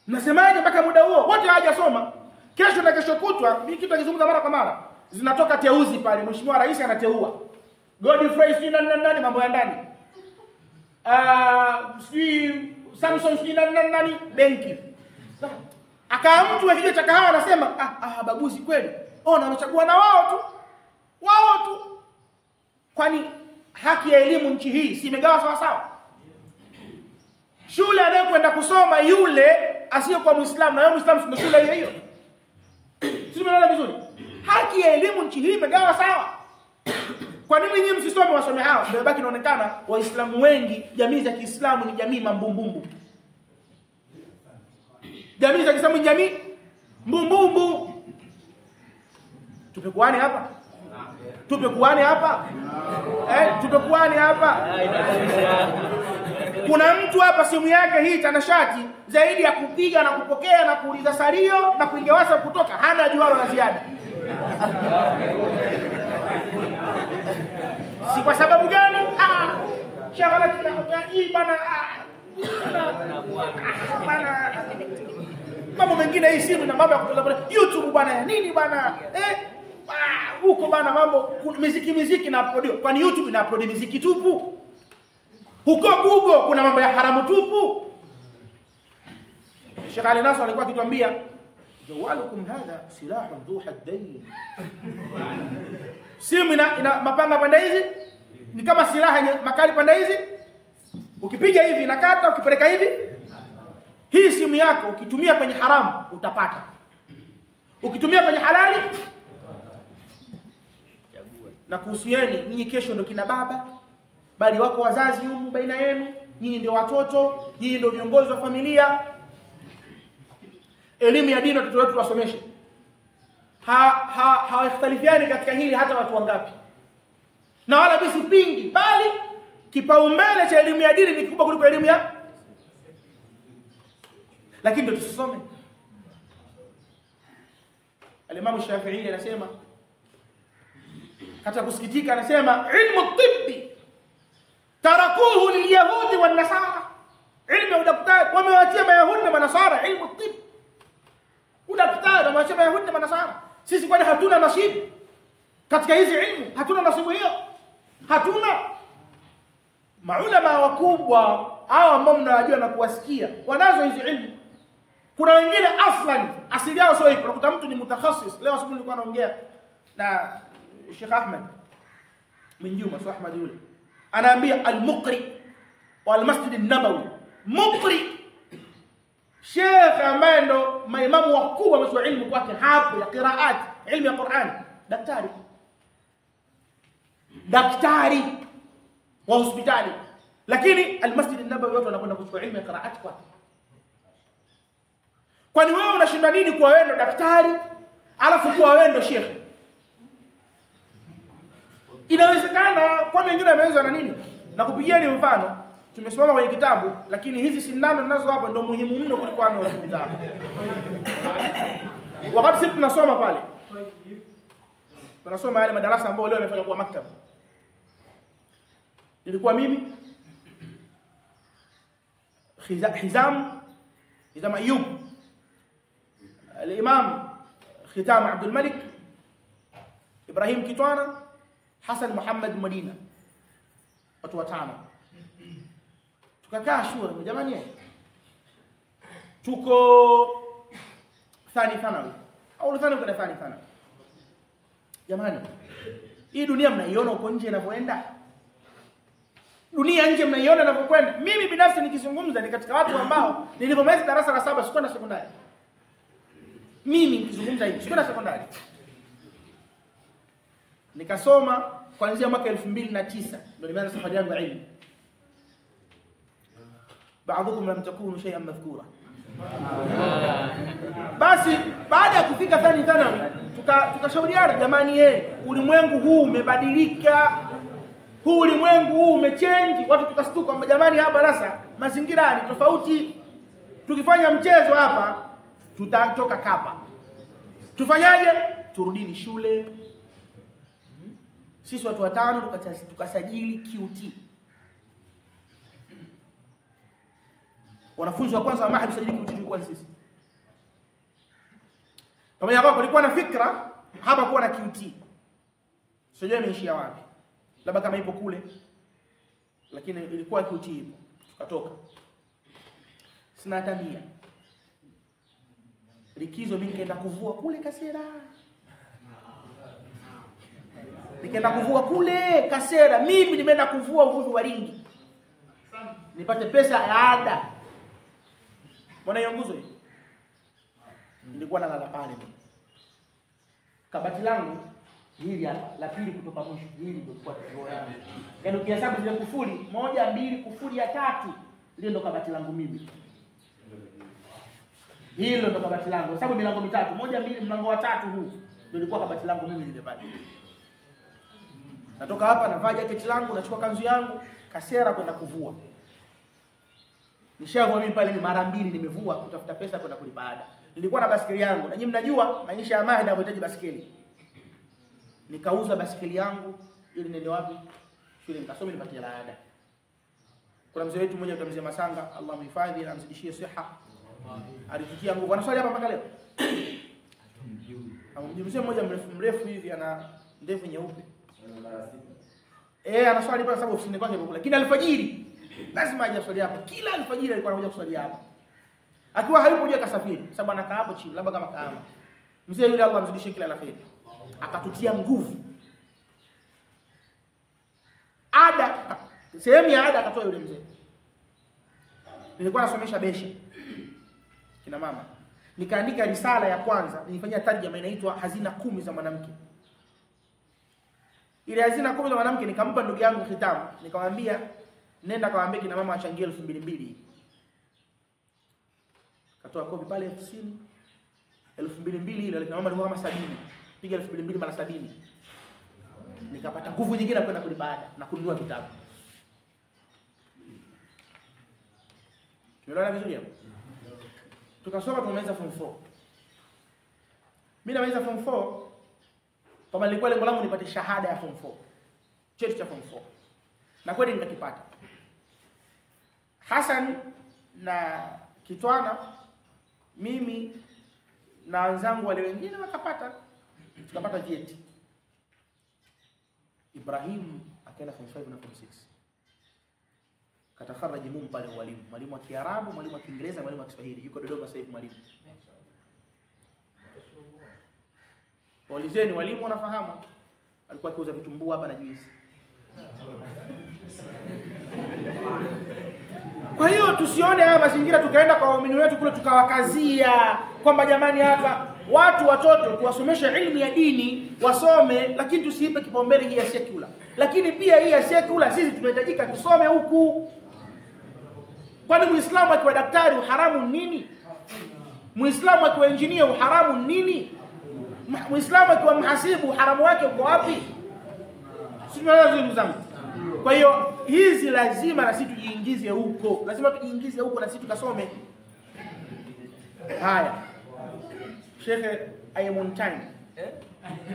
Mnasemaje mpaka muda huo wote hawajasoma? Kesho na kesho kutwa mimi kitu nikizungumza mara kwa mara, zinatoka teuzi pale, mheshimiwa rais anateua Godfrey sina nani mambo ya ndani, si Samson sina nani benki. Akaa mtu wa kijiji cha kahawa anasema baguzi kweli. Ona wanachagua na wao tu. Kwani haki ya elimu nchi hii si imegawa sawa sawa? Shule anayokwenda kusoma yule asiyokuwa Muislamu na yeye Muislamu sio shule hiyo. Sisi tunaona vizuri. Haki ya elimu nchi hii imegawa sawa. Kwa nini nyinyi msisome wasome hao? Ndio baki inaonekana Waislamu wengi, jamii za Kiislamu ni jamii mambumbumbu. Jamii za Kiislamu ni jamii mbumbumbu. Tupekuane hapa? Tupekuane hapa? Tupekuane hapa? Kuna mtu hapa simu yake hii tanashati zaidi ya kupiga na kupokea na kuuliza salio na kuingia WhatsApp kutoka, hana jualo la ziada. Si kwa sababu gani? Shagala hii bana mambo mengine hii simu na mambo ya kutoka YouTube bana nini bana huko bana mambo muziki na upload. Kwani YouTube ina upload muziki tupu? Huko Google kuna mambo ya haramu tupu. Sheikh Ali Nasr alikuwa akituambia jawalukum hadha silahun dhu haddain. Simu ina mapanga pande hizi ni kama silaha yenye makali pande hizi. Ukipiga hivi inakata, ukipeleka hivi. Hii simu yako ukitumia kwenye haramu utapata. Ukitumia kwenye halali na kuhusieni nyinyi kesho ndio kina baba, bali wako wazazi humu baina yenu, nyinyi ndio watoto, nyinyi ndio viongozi wa familia. Elimu ya dini watoto wetu wasomeshe. Hawakhtalifiani katika hili hata watu wangapi. Na wala bisi pingi, bali kipaumbele cha elimu ya dini ni kikubwa kuliko elimu ya. Lakini ndio tusome. Al-Imam Shafi'i anasema, hata kusikitika anasema ilmu tibbi tarakuhu lilyahudi wan nasara. Ilmu ya udaktari wamewaachia mayahudi na manasara. Ilmu tibbi udaktari wamewaachia mayahudi na manasara. Sisi kwani hatuna nasibu katika hizi ilmu. Hatuna nasibu hiyo, hatuna. Maulama wakubwa hao ambao mnawajua na kuwasikia wanazo hizi ilmu. Kuna wengine aslan asili yao sio hiyo. Unakuta mtu ni mutakhasis. Leo asubuhi nilikuwa naongea na Sheikh Ahmed min Juma, Sheikh Ahmed yule anaambia al-Muqri wal Masjid an-Nabawi. Muqri Sheikh ambaye ndo maimamu wakubwa wa ilmu kwake hapo ya qiraat, ilmu ya Qur'an, daktari wa hospitali, lakini al-Masjid an-Nabawi watu wanakwenda kuchukua ilmu ya qiraat kwake. Kwani wewe unashinda nini kwa wewe ndo daktari alafu kwa wewe ndo sheikh? Inawezekana kwa wengine wameweza na nini? Na kupigieni mfano, tumesimama kwenye kitabu, lakini hizi sindano ninazo hapo ndo muhimu mno kuliko ana wa kitabu. Wakati sisi tunasoma pale, tunasoma yale madarasa ambayo leo yamefanya kuwa maktaba. Nilikuwa mimi Hizam Ayub, الإمام ختام عبد الملك، إبراهيم كتوانا، حسن محمد مدينة، watu watano. Tukakaa shule jamani, tuko thani thanawi au thani kwa thani thanawi. Jamani, hii dunia mnaiona uko nje inavyoenda? Dunia nje mnaiona inavyokwenda? Mimi binafsi nikizungumza ni katika watu ambao nilipomaliza darasa la 7 sikuwa na sekondari. Mimi nikizungumza hivi sikuwa na sekondari. Nikasoma kuanzia mwaka 2009 ndio nimeanza safari yangu ya elimu. Baadhukum lam takunu shay'an madhkura. Basi baada ya kufika thani thanawi tukashauriana, jamani, ulimwengu huu umebadilika. Huu ulimwengu huu umechange. Watu tukastuka kwamba jamani, hapa darasa mazingira ni tofauti. Tukifanya mchezo hapa tutatoka kapa. Tufanyaje? Turudini shule. Sisi watu watano tukasajili QT. Wanafunzi wa kwanza wa mahali sajili QT tulikuwa sisi. Pamoja hapo kulikuwa na fikra hapa kuwa na QT. Sijui imeishia wapi. Labda kama ipo kule. Lakini ilikuwa QT ipo. Tukatoka. Sina hata 100. Likizo mimi nikaenda kuvua kule Kasera. Nikaenda kuvua kule Kasera. Mimi nimeenda kuvua uvuvi wa ringi. Nipate pesa ya ada. Mbona hiyo nguzo hii? Nilikuwa na lala pale. Kabati langu hili la pili kutoka mwisho. Hili ndio kwa tuona. Yaani ukihesabu zile kufuli 1 2 kufuli ya 3, ile ndio kabati langu mimi. Hilo ndo kabati langu. Sababu milango mitatu, 1 2 mlango wa 3 huu ndio ilikuwa kabati langu mimi lile pale. Natoka hapa navaa jacket langu, nachukua kanzu yangu, Kasera kwenda kuvua. Nishavua mimi pale mara 2 nimevua kutafuta pesa kwenda kulipa ada. Nilikuwa na basikeli yangu. Na nyinyi mnajua maisha ya mahali yanahitaji basikeli. Nikauza basikeli yangu ili niende wapi? Shule nikasome nipate ada. Kuna mzee wetu mmoja mzee Masanga, Allah mhifadhi na amzidishie siha. Alifikia nguvu. Anaswali hapa mpaka leo. Mzee mmoja mrefu hivi ana ndevu nyeupe. Anaswali pale sababu ofisini kwake kule. Lakini alfajiri lazima aje swali hapa. Kila alfajiri alikuwa anakuja kuswali hapa. Akiwa hayupo je kasafiri, sababu anakaa hapo chini labda kama kaama. Mzee yule Allah amzidishie kila la kheri. Akatutia nguvu. Ada, sehemu ya ada akatoa yule mzee. Nilikuwa nasomesha besha kina mama. Nikaandika risala ya kwanza, nilifanyia tarjuma inaitwa Hazina 10 za mwanamke. Ile hazina 10 za mwanamke nikampa ndugu yangu Khitamu, nikamwambia nenda kawaambie kina mama achangie 2200. Katoa kopi pale 2200 ile kina mama ni kama 70. Piga 2200 mara 70. Nikapata nguvu nyingine kwenda kulipa ada na kununua vitabu. Tumeelewana vizuri hapo? Tukasoma tumemaliza form 4. Mimi namaliza form 4 kama nilikuwa lengo langu nipate shahada ya form 4. Cheti cha form 4. Na kweli nikakipata. Hassan na Kitwana, mimi na wenzangu wale wengine wakapata, tukapata vyeti. Ibrahim akaenda form 5 na form 6. Katakharaji mumu pale walimu. Mwalimu wa Kiarabu, mwalimu wa Kiingereza, mwalimu wa Kiswahili. Yuko Dodoma sasa hivi mwalimu. Waulizeni walimu wanafahamu. Alikuwa akiuza vitumbua hapa na juisi. Kwa hiyo tusione haya mazingira tukaenda kwa waumini wetu kule tukawakazia kwamba jamani hapa watoto tuwasomeshe elimu ya dini wasome, lakini tusiipe kipaumbele hii ya secular. Lakini pia hii ya secular sisi tunahitajika tusome huku. Kwani Muislamu akiwa daktari uharamu nini? Muislamu akiwa engineer uharamu nini? Muislamu akiwa mhasibu uharamu wake uko wapi? Simuelewa ndugu zangu. Kwa hiyo hizi lazima na sisi tujiingize huko. Lazima tujiingize huko na sisi tukasome. Haya. Sheikh, I am on time.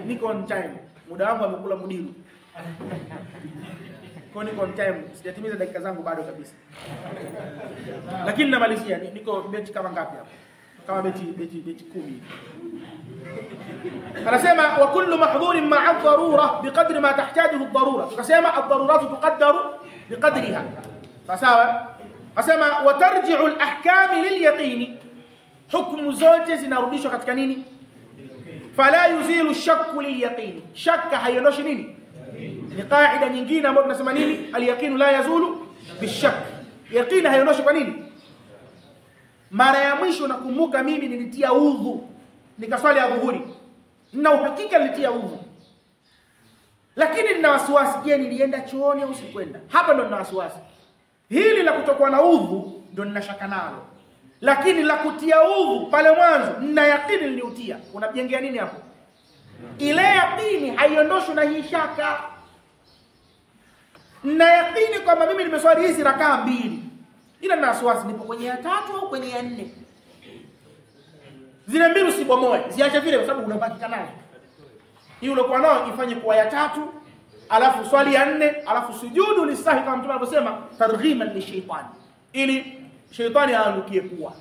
Niko on time. Muda wangu amekula mudiru. Kwa niko on time. Sijatimiza dakika zangu bado kabisa. Lakini namalizia niko beti kama ngapi hapa? Kama beti 10. Anasema wa kullu mahdhurin ma'a ad-darura biqadri ma tahtajuhu ad-darura. Tukasema ad-daruratu tuqaddaru biqadriha. Sawa? Anasema wa tarji'u al-ahkam lil-yaqin. Hukumu zote zinarudishwa katika nini? Fala yuzilu ash-shakku lil-yaqin. Shakka haiondoshi nini? Ni kaida nyingine ambayo tunasema nini? Al-yaqinu la yazulu bish-shakk. Yaqin haiondoshi kwa nini? Mara ya mwisho nakumbuka mimi nilitia udhu nikaswali adhuhuri. Na uhakika nilitia udhu. Lakini nina wasiwasi, je, nilienda chooni au sikwenda? Hapa ndo nina wasiwasi. Hili la kutokuwa na udhu ndo ninashaka nalo. Lakini la kutia udhu pale mwanzo nina yakini niliutia. Unajengea nini hapo? Ile yakini haiondoshwi na hii shaka. Nina yakini kwamba mimi nimeswali hizi rakaa 2. Ila nina wasiwasi nipo kwenye ya 3 au kwenye ya 4. Zile 2 usibomoe, ziache vile kwa sababu unabaki nazo. Hii uliokuwa nao ifanye kuwa ya 3, alafu swali ya 4, alafu sujudu lisahi kama Mtume alivyosema targhiman li shaytan. Ili shaytani aanukie kuwa.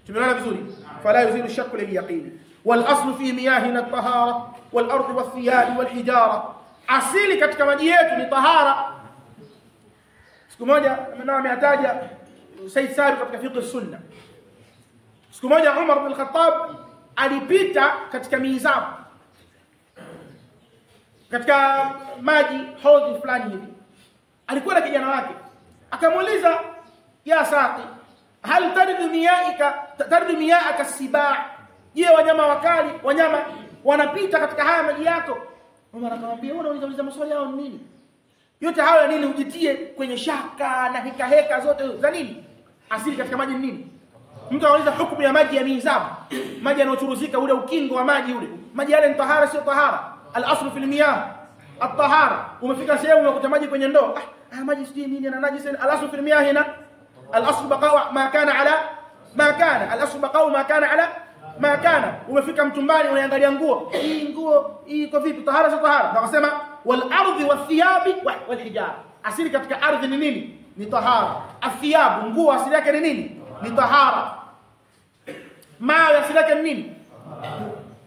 Tumeona vizuri? Fala yuzilu shakku lil yaqin. Wal aslu fi miyahina at-tahara wal ardi wath thiyab wal hijara. Asili katika maji yetu ni tahara. Siku moja ametaja Said Sabiq katika fiqh sunna. Siku moja Umar bin Khattab alipita katika mizabu. Katika maji hodhi fulani hivi. Alikuwa na kijana wake. Akamuuliza, ya Saqi, hal tardu miyaaka sibaa? Je, wanyama wakali, wanyama wanapita katika haya maji yako? Umar akamwambia, wewe unauliza maswali yao nini? Yote hayo nini ujitie kwenye shaka na heka zote za nini? Asili katika maji ni nini? Mtu anauliza hukumu ya maji ya mizabu. Maji yanochuruzika ule ukingo wa maji ule. Maji yale ni tahara sio tahara? Al-aslu fil miyah at-tahara. Umefika sehemu unakuta maji kwenye ndoo. Maji sijui nini na najisi. Al-aslu fil miyah hina al-aslu baqa'u ma kana ala ma kana. Al-aslu baqa'u ma kana ala ma kana. Umefika mtumbani unaangalia nguo. Hii nguo iko vipi? Tahara sio tahara? Na wakasema wal ardi wath thiyabi wal hijara. Asili katika ardhi ni nini? Ni tahara. Athiyab, nguo asili yake ni nini? Ni tahara. Mawe asili yake ni nini?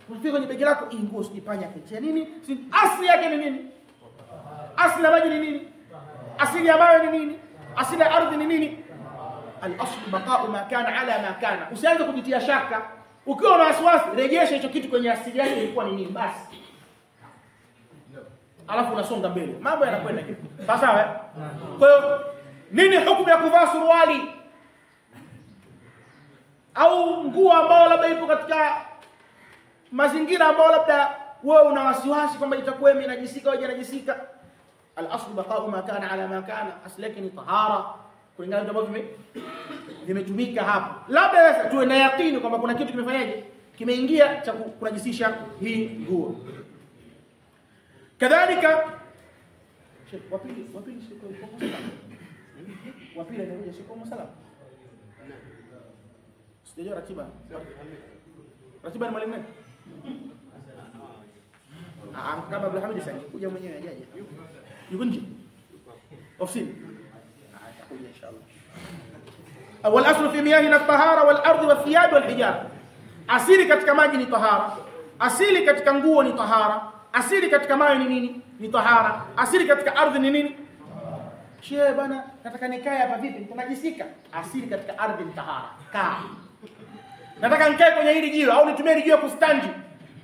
Unafika kwenye begi lako, hii nguo usipanya kitia nini? Asili yake ni nini? Asili ya maji ni nini? Asili ya mawe ni nini? Asili ya ardhi ni nini? Al-aslu baqa'u ma kana ala ma kana. Usianze kujitia shaka. Ukiwa na wasiwasi, rejesha hicho kitu kwenye asili yake ilikuwa ni nini basi. Alafu unasonga mbele. Mambo yanakwenda hivi. Sawa? Kwa hiyo nini hukumu ya kuvaa suruali? Au nguo ambayo labda ipo katika mazingira ambayo labda wewe una wasiwasi kwamba itakuwa inajisika au haijajisika. Al-aslu baqa'u ma kana ala ma kana. Asli yake ni tahara. Kulingana na ambavyo vimetumika hapo. Labda sasa tuwe na yakini kwamba kuna kitu kimefanyaje? Kimeingia cha kunajisisha hii nguo. Kadhalika wapili anakuja siku msala. Sijajua ratiba. Ratiba ni mwalimu nani? Kama Abdul Hamid sasa kuja mwenyewe ajaje. Yuko nje. Ofisini. Atakuja inshallah. Awal aslu fi miyahina at-tahara wal ardi wath thiyab wal hijara. Asili katika maji ni tahara. Asili katika nguo ni tahara. Asili katika mawe ni nini? ni tahara. Asili katika ardhi ni nini? Shehe bana, nataka nikae hapa vipi? Nitajisika. Asili katika ardhi ni tahara. Kaa. Nataka nikae kwenye hili jiwe au nitumie hili jiwe kustanji.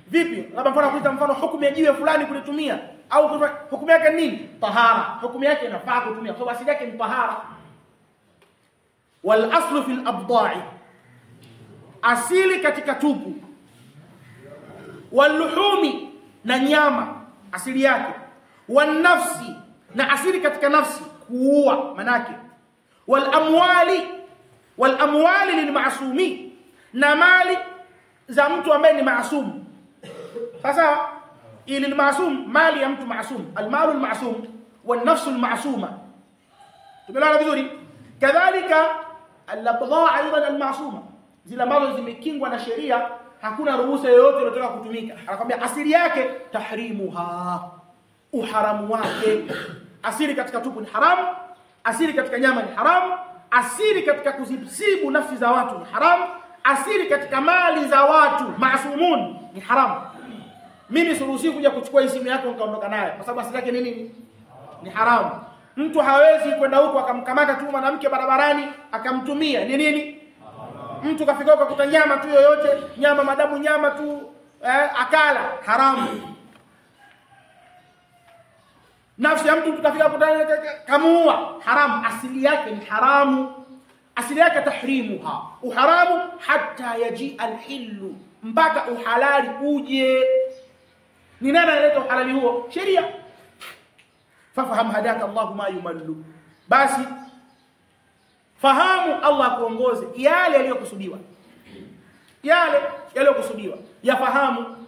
Vipi? Labda mfano kuita mfano hukumu ya jiwe fulani kulitumia au hukumu yake nini? Tahara. Hukumu yake inafaa kutumia kwa sababu asili yake ni tahara. Wal aslu fil abda'i, asili katika tupu. Wal luhumi, na nyama asili yake. Wan nafsi, na asili katika nafsi, kuua manake. Wal amwali lil ma'sumi, na mali za mtu ambaye ni maasum. Sasa ili ni maasum, mali ya mtu maasum, almalu almasum wan nafsu almasuma. Tumeelewana vizuri? Kadhalika al-abdha' aidan almasuma, zile ambazo zimekingwa na sheria, hakuna ruhusa yoyote inatoka kutumika. Anakuambia asili yake tahrimuha, uharamu wake. Asili katika tupu ni haramu, asili katika nyama ni haramu, asili katika kuzisibu nafsi za watu ni haramu, asili katika mali za watu maasumun ni haramu. Mimi siruhusi kuja kuchukua simu yako nikaondoka nayo kwa sababu asili yake ni nini? Ni haramu. Mtu hawezi kwenda huko akamkamata tu mwanamke barabarani akamtumia, ni nini? Mtu kafika huko kukuta nyama tu yoyote, nyama madamu nyama tu akala, haramu. Nafsi ya mtu tukafika kutana kamuua, haramu. Asili yake ni haramu, asili yake tahrimuha, uharamu hatta yaji alhillu, mpaka uhalali uje. Ni nani analeta uhalali huo? Sheria. Fafahamu hadaka Allahu ma yumallu, basi fahamu Allah kuongoze yale yaliyokusudiwa, yale yaliyokusudiwa yafahamu.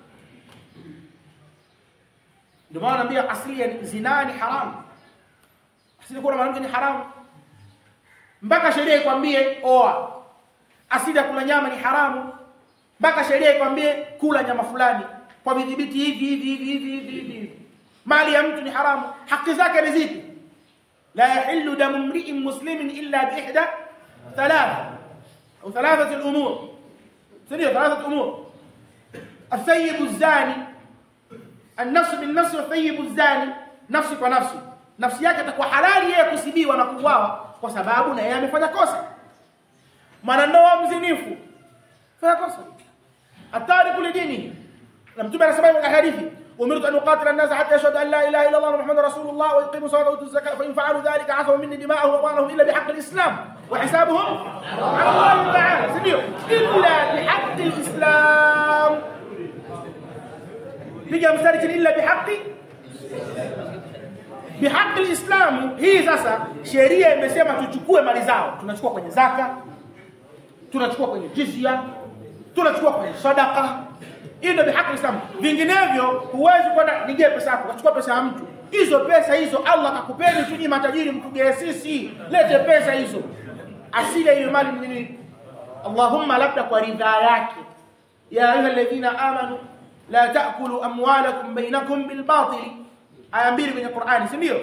Ndio maana naambia asili ya zina ni haramu, asili kwa mwanamke ni haramu mpaka sheria ikwambie oa. Asili ya kula nyama ni haramu mpaka sheria ikwambie kula nyama fulani kwa vidhibiti hivi. Mali ya mtu ni haramu, haki zake ni zipi? La yahillu damu mri'in muslimin illa bi ihda thalatha au thalathati al-umur. Sio thalathati umur: الثيب الزاني، النفس بالنفس والثيب الزاني. nafsi kwa nafsi, nafsi yake itakuwa halali yeye kusibiwa na kuuawa kwa sababu na yeye amefanya kosa. Mwanandoa mzinifu fanya kosa, atariku lidini. Na Mtume anasema katika hadithi, umirtu an uqatila an-nas hatta yashhadu an la ilaha illa Allah wa Muhammadar Rasulullah wa yuqimu salata wa yutu zakata fa in fa'alu dhalika asamu minni dima'ahum wa amwalahum illa bihaqqi al-islam wa hisabuhum 'ala Allah ta'ala. Ndio, illa bihaqqi al-islam. Piga mstari chini, illa bihaqqi al-islam. Hii sasa sheria imesema tuchukue mali zao, tunachukua kwenye zaka, tunachukua kwenye jizya, tunachukua kwenye sadaka. Hiyo ndio bihaqqi al-islam. Vinginevyo huwezi kwenda nige pesa yako, ukachukua pesa ya mtu. Hizo pesa hizo Allah akakupeni tu, ni matajiri mtugee sisi, lete pesa hizo. Asili ya hiyo mali ni nini? Allahumma labda kwa ridha yake. Ya ayyuhalladhina amanu la ta'kulu amwalakum bainakum bil batil. Aya mbili kwenye Qur'ani, si ndio?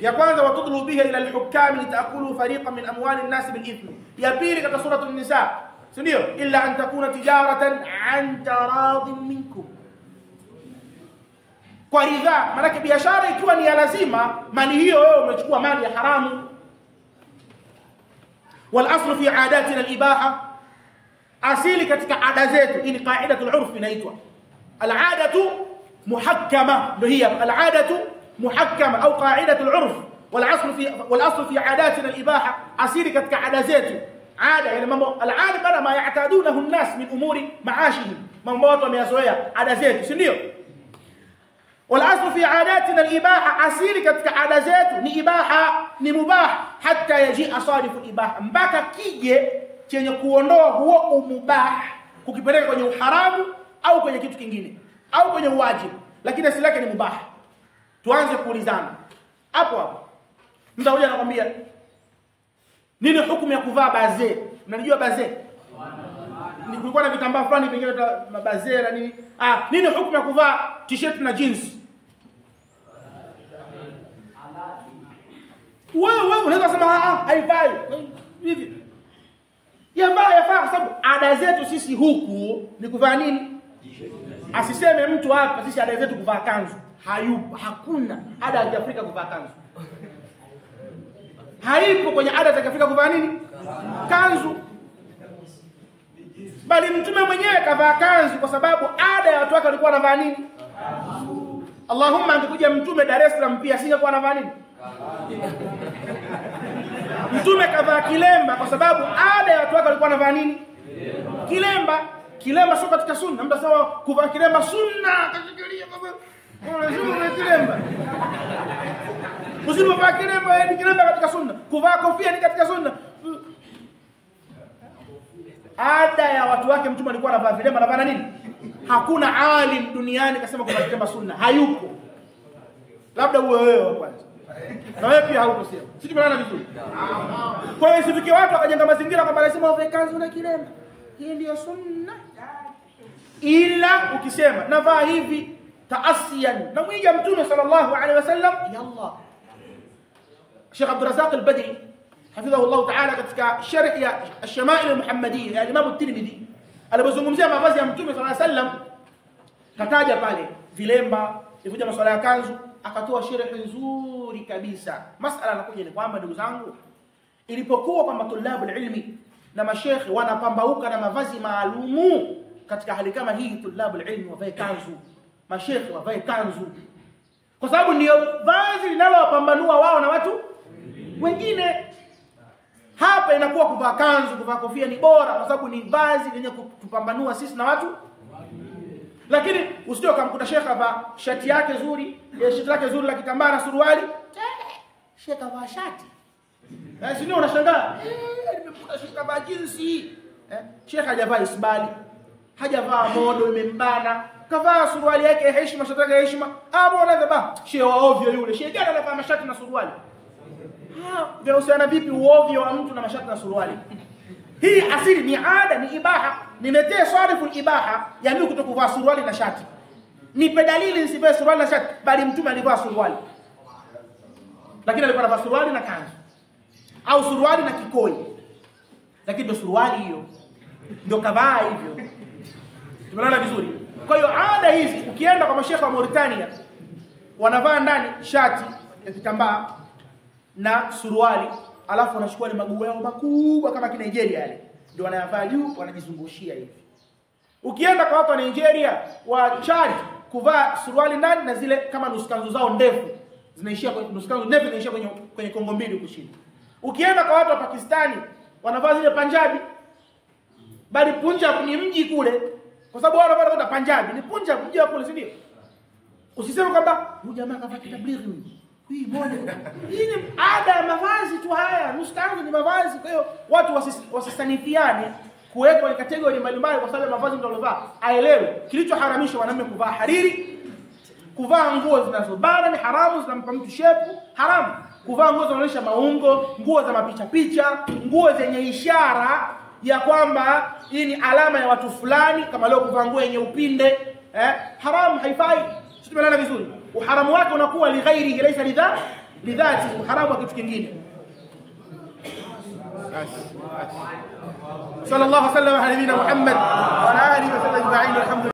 Ya kwanza, watudlu biha ila al-hukam litakulu fariqan min amwali an-nas bil ithmi. Ya pili katika surah an-nisa, si ndio? Illa an takuna tijaratan an taradin minkum. Kwa ridha, maana biashara ikiwa ni ya lazima, mali hiyo wewe umechukua mali ya haramu. Wal aslu fi aadatina al-ibaha, asili katika ada zetu, hii ni qaidatul urf inaitwa al-aadatu muhakkama. Ndio hiyo al-aadatu muhakkama au qaidatul urf. wal aslu fi aadatina al-ibaha, asili katika ada zetu. Ada yani mambo, al-aada bana ma ya'tadunahu an-nas min umuri ma'ashihim, mambo watu wameyazoea, ada zetu, si ndio? Wal aslu fi aadatina al-ibaha, asili katika ada zetu ni ibaha, ni mubah, hatta yaji asadifu ibaha, mpaka kije chenye kuondoa huo umubah kukipeleka kwenye uharamu au kwenye kitu kingine au kwenye uwajibu, lakini asili yake ni mubah. Tuanze kuulizana hapo hapo. Mtakuja nakwambia nini hukumu ya kuvaa baze? Unajua baze? Kulikuwa na vitambaa fulani pengine baze na nini? Nini hukumu ya kuvaa t-shirt na jeans? Wewe unaweza kusema haifai. Hivi. Yafaa kwa sababu ada zetu sisi huku ni kuvaa nini? Asiseme mtu hapa sisi ada zetu kuvaa kanzu. Hakuna ada ya Kiafrika kuvaa kanzu. Haipo kwenye ada za Kiafrika kuvaa nini? Kanzu. Bali Mtume mwenyewe kavaa kanzu kwa sababu ada ya watu wake walikuwa wanavaa nini? Allahumma angekuja Mtume Dar es Salaam pia asingekuwa anavaa nini? Mtume kavaa kilemba kwa sababu ada ya watu wake walikuwa wanavaa nini? Kilemba. Kilemba sio katika sunna. Mtu sawa kuvaa kilemba sunna katika kilemba. Usipovaa kilemba ni kilemba katika sunna. Kuvaa kofia ni katika sunna. Ada ya watu wake Mtume alikuwa anavaa vilemba, anavaa nini? Hakuna alim duniani kasema kuvaa kilemba sunna. Hayupo. Labda uwe wewe wa kwanza. Na wewe pia hauko sio. Sisi tumeona vizuri. Kwa hiyo isifike watu wakajenga mazingira kwamba lazima uvae kanzu na kilemba. Hii ndio sunna. Ila ukisema navaa hivi taasiyan na mwiga Mtume sallallahu alaihi wasallam, yalla. Sheikh Abdul Razak al-Badri hafidhahu Allah ta'ala katika sharh ya Ash-Shama'il al-Muhammadiyya ya Imam at-Tirmidhi alipozungumzia mavazi ya Mtume sallallahu alaihi wasallam, kataja pale vilemba, ilikuja masuala ya kanzu, akatoa sharh nzuri kabisa. Masala anakuja ni kwamba ndugu zangu, ilipokuwa kwamba tulabul ilmi na mashekhi wanapambauka na mavazi maalumu katika hali kama hii, tulabul ilmi wavae kanzu, mashekhi wavae kanzu, kwa sababu ndio vazi linalowapambanua wao na watu wengine. Hapa inakuwa kuvaa kanzu, kuvaa kofia ni bora kwa sababu ni vazi lenye kutupambanua sisi na watu. Lakini usije ukamkuta shekhi avaa shati yake zuri, shati lake zuri la kitambaa na suruali, shekhi avaa shati. Sio unashangaa, nimekuta shekhi avaa jinsi. Shekhi hajavaa isbali, hajavaa modo imembana, kavaa suruali yake ya heshima, shati yake ya heshima. Mbona zaba shehe wa ovyo yule? Shehe gani anavaa mashati na suruali? Vinahusiana vipi uovyo wa mtu na mashati na suruali? Hii asili ni ada, ni ibaha. Nimetee swarifu ibaha ya mimi kutokuvaa suruali na shati. Nipe dalili nisivae suruali na shati, bali Mtume alivaa suruali. Lakini alikuwa anavaa suruali na kanzu. Au suruali na kikoi. Lakini ndio suruali hiyo. Ndio kavaa hivyo. Tumeona vizuri. Kwa hiyo ada hizi ukienda kwa mashekha wa Mauritania wanavaa ndani shati ya kitambaa na suruali, alafu wanachukua ile maguo yao makubwa kama kina Nigeria yale, ndio wanayavaa juu, wanajizungushia hivi. Ukienda kwa watu wa Nigeria wa Chad kuvaa suruali ndani na zile kama nusukanzu zao ndefu zinaishia kwenye nusukanzu ndefu zinaishia kwenye kongo mbili huko chini. Ukienda kwa watu wa Pakistani wanavaa zile Punjabi, bali Punjab ni mji kule, kwa sababu wao wanavaa Punjabi ni Punjab, mji wa kule, si ndio? Usiseme kwamba huyu jamaa kavaa kitablighi hii moja. Hii ni ada ya mavazi tu haya, nusukanzu ni mavazi. Kwa hiyo watu wasisanifiane kuweka kwenye kategori mbalimbali kwa sababu ya mavazi ndio wanavaa. Aelewe kilichoharamisha wanaume kuvaa hariri, kuvaa nguo zinazobana ni haramu, zinampa mtu shepu haramu. Kuvaa nguo zinaonyesha maungo, nguo za mapicha picha, nguo zenye ishara ya kwamba hii ni alama ya watu fulani, kama leo kuvaa nguo yenye upinde, haramu, haifai. Sisi tumeelewana vizuri. Uharamu wake unakuwa li ghairi laysa lidhati, uharamu wa kitu kingine. Sallallahu alaihi wasallam ala nabiyina Muhammad wa ala alihi wa sahbihi ajma'in.